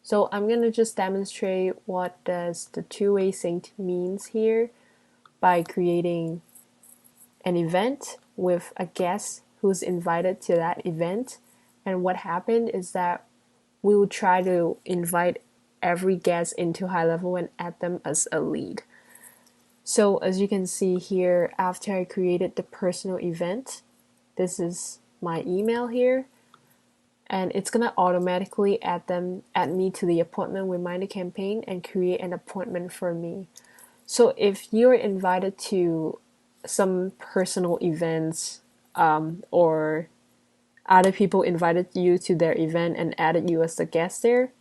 So I'm going to just demonstrate what does the two-way synced means here by creating an event with a guest who's invited to that event. And what happened is that we will try to invite every guest into high level and add them as a lead. So as you can see here, after I created the personal event, this is my email here, and it's gonna automatically add me to the appointment reminder campaign and create an appointment for me. So if you're invited to some personal events, or other people invited you to their event and added you as a guest there,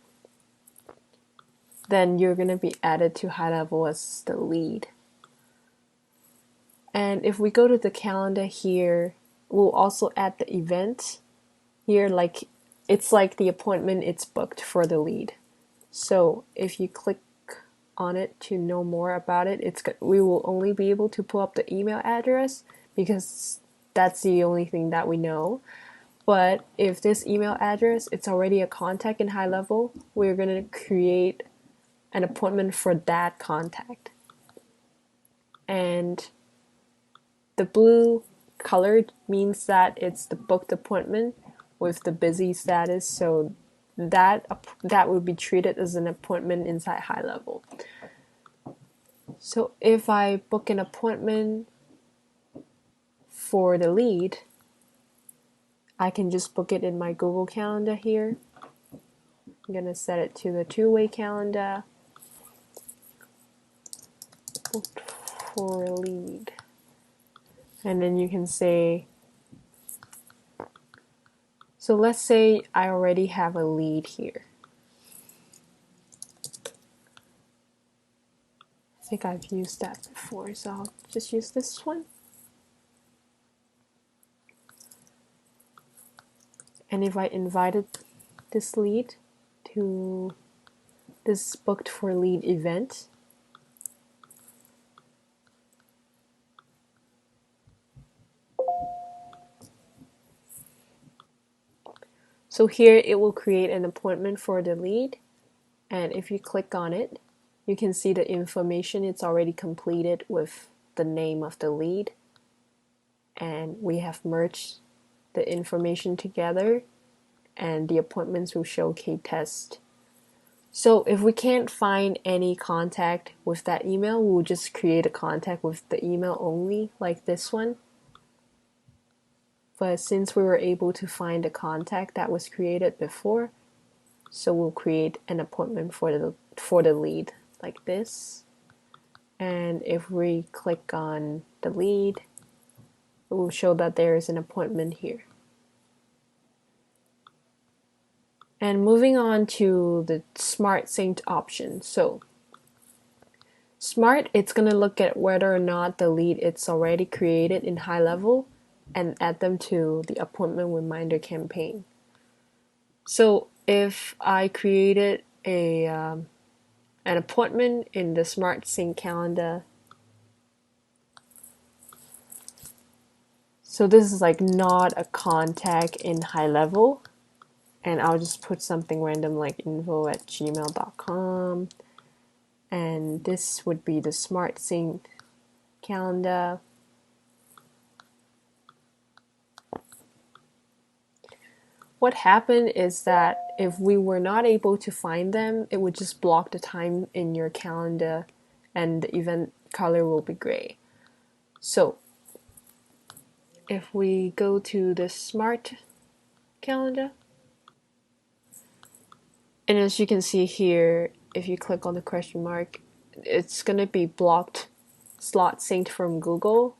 then you're gonna be added to high level as the lead. And if we go to the calendar here, we'll also add the event here, like it's like the appointment it's booked for the lead. So if you click on it to know more about it, we will only be able to pull up the email address because that's the only thing that we know. But if this email address it's already a contact in high level, we're going to create an appointment for that contact. And the blue color means that it's the booked appointment with the busy status, so that would be treated as an appointment inside high level. So if I book an appointment for the lead, I can just book it in my Google Calendar here. I'm gonna set it to the two-way calendar. Booked for a lead. And then you can say, so let's say I already have a lead here. I think I've used that before, so I'll just use this one. And if I invited this lead to this booked for lead event, so here it will create an appointment for the lead, and if you click on it, you can see the information it's already completed with the name of the lead, and we have merged the information together, and the appointments will show K-test. So if we can't find any contact with that email, we'll just create a contact with the email only, like this one. But since we were able to find a contact that was created before, so we'll create an appointment for the lead like this. And if we click on the lead, it will show that there is an appointment here. And moving on to the Smart Synced option. So Smart, it's going to look at whether or not the lead it's already created in high level and add them to the appointment reminder campaign. So if I created an appointment in the Smart Sync calendar, so this is like not a contact in high level, and I'll just put something random like info@gmail.com, and this would be the Smart Sync calendar. What happened is that if we were not able to find them, it would just block the time in your calendar and the event color will be gray. So if we go to the Smart calendar, and as you can see here, if you click on the question mark, it's going to be blocked slot synced from Google.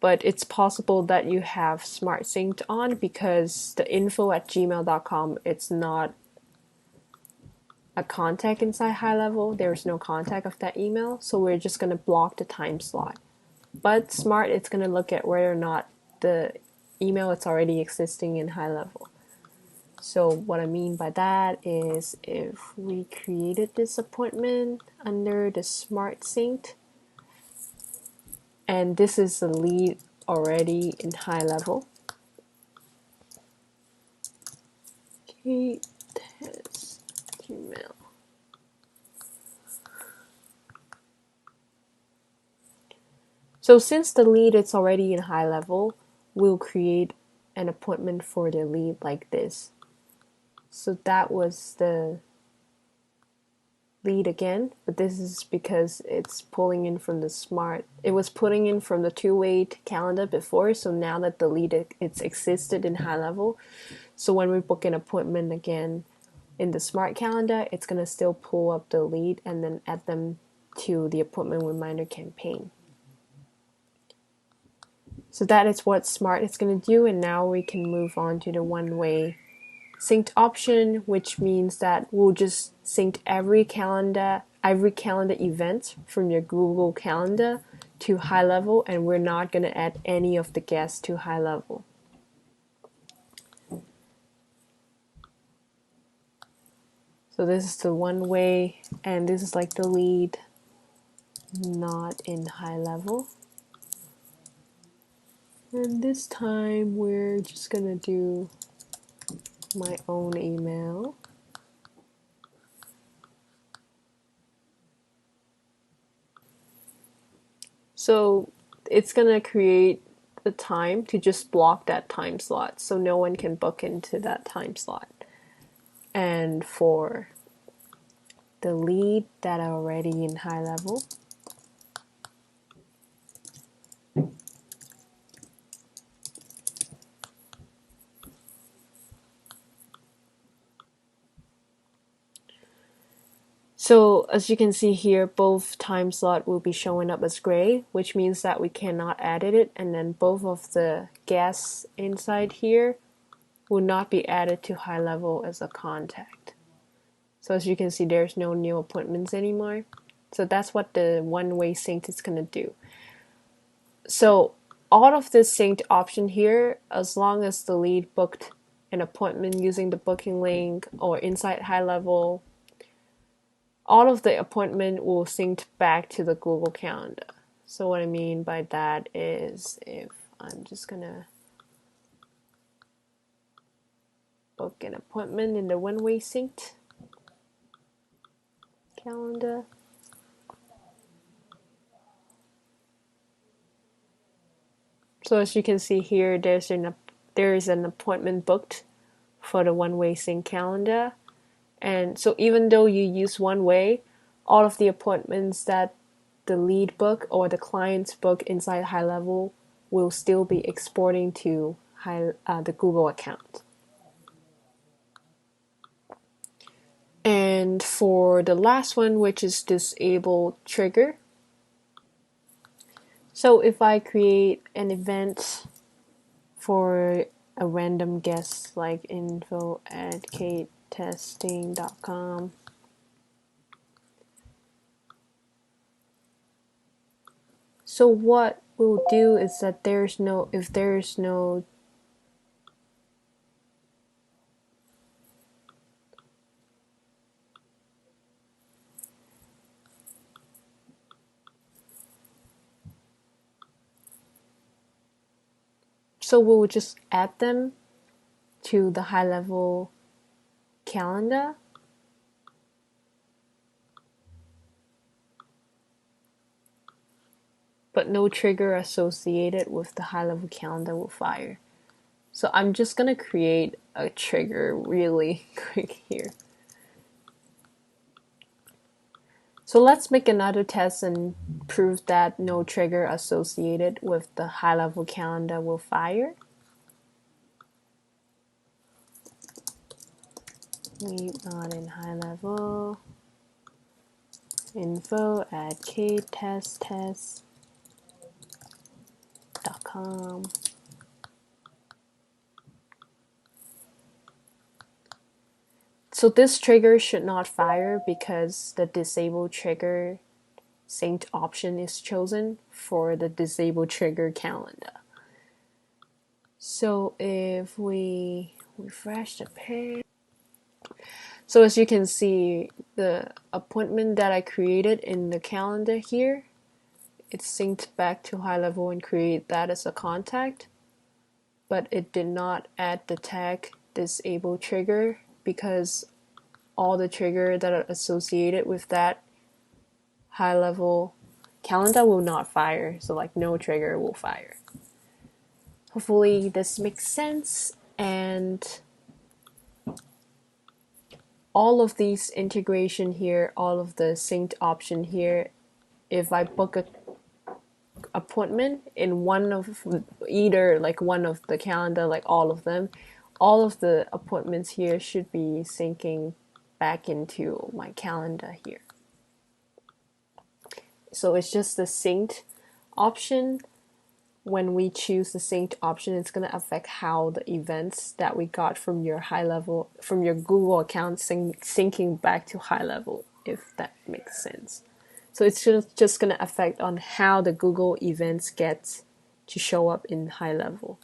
But it's possible that you have Smart Synced on because the info@gmail.com, it's not a contact inside high level. There's no contact of that email, so we're just going to block the time slot. But Smart, it's going to look at whether or not the email is already existing in high level. So what I mean by that is if we created this appointment under the Smart Synced, and this is the lead already in high level. K-test. So since the lead is already in high level, we'll create an appointment for the lead like this. So that was the lead again, but this is because it's pulling in from the smart. It was pulling in from the two-way calendar before, so now that the lead it's existed in high level, so when we book an appointment again in the smart calendar, it's gonna still pull up the lead and then add them to the appointment reminder campaign. So that is what smart is gonna do, and now we can move on to the one-way synced option, which means that we'll just sync every calendar event from your Google Calendar to high level, and we're not going to add any of the guests to high level. So this is the one way, and this is like the lead not in high level. And this time we're just gonna do my own email. So it's gonna create the time to just block that time slot so no one can book into that time slot. And for the lead that are already in high level, so as you can see here, both time slot will be showing up as gray, which means that we cannot edit it, and then both of the guests inside here will not be added to high level as a contact. So as you can see, there's no new appointments anymore. So that's what the one-way sync is going to do. So all of this synced option here, as long as the lead booked an appointment using the booking link or inside high level, all of the appointment will sync back to the Google Calendar. So what I mean by that is if I'm just gonna book an appointment in the one-way synced calendar, so as you can see here, there is an appointment booked for the one-way sync calendar. And so even though you use one way, all of the appointments that the lead book or the client's book inside high level will still be exporting to the Google account. And for the last one, which is disable trigger. So if I create an event for a random guest like info@katetesting.com, so what we'll do is that if there's no so we'll just add them to the high level calendar. But no trigger associated with the high level calendar will fire. So I'm just gonna create a trigger really quick here. So let's make another test and prove that no trigger associated with the high level calendar will fire. Lead not in high level. info@katetesttest.com. So this trigger should not fire because the disable trigger synced option is chosen for the disable trigger calendar. So if we refresh the page, so as you can see, the appointment that I created in the calendar here, it's synced back to high level and create that as a contact, but it did not add the tag disable trigger because all the trigger that are associated with that high level calendar will not fire, so like no trigger will fire. Hopefully this makes sense. And all of these integration here, all of the synced option here, if I book a appointment in one of either like one of the calendar, like all of them, all of the appointments here should be syncing back into my calendar here. So it's just the synced option. When we choose the synced option, it's going to affect how the events that we got from your high level, from your Google account syncing back to high level, if that makes sense. So it's just going to affect on how the Google events get to show up in high level.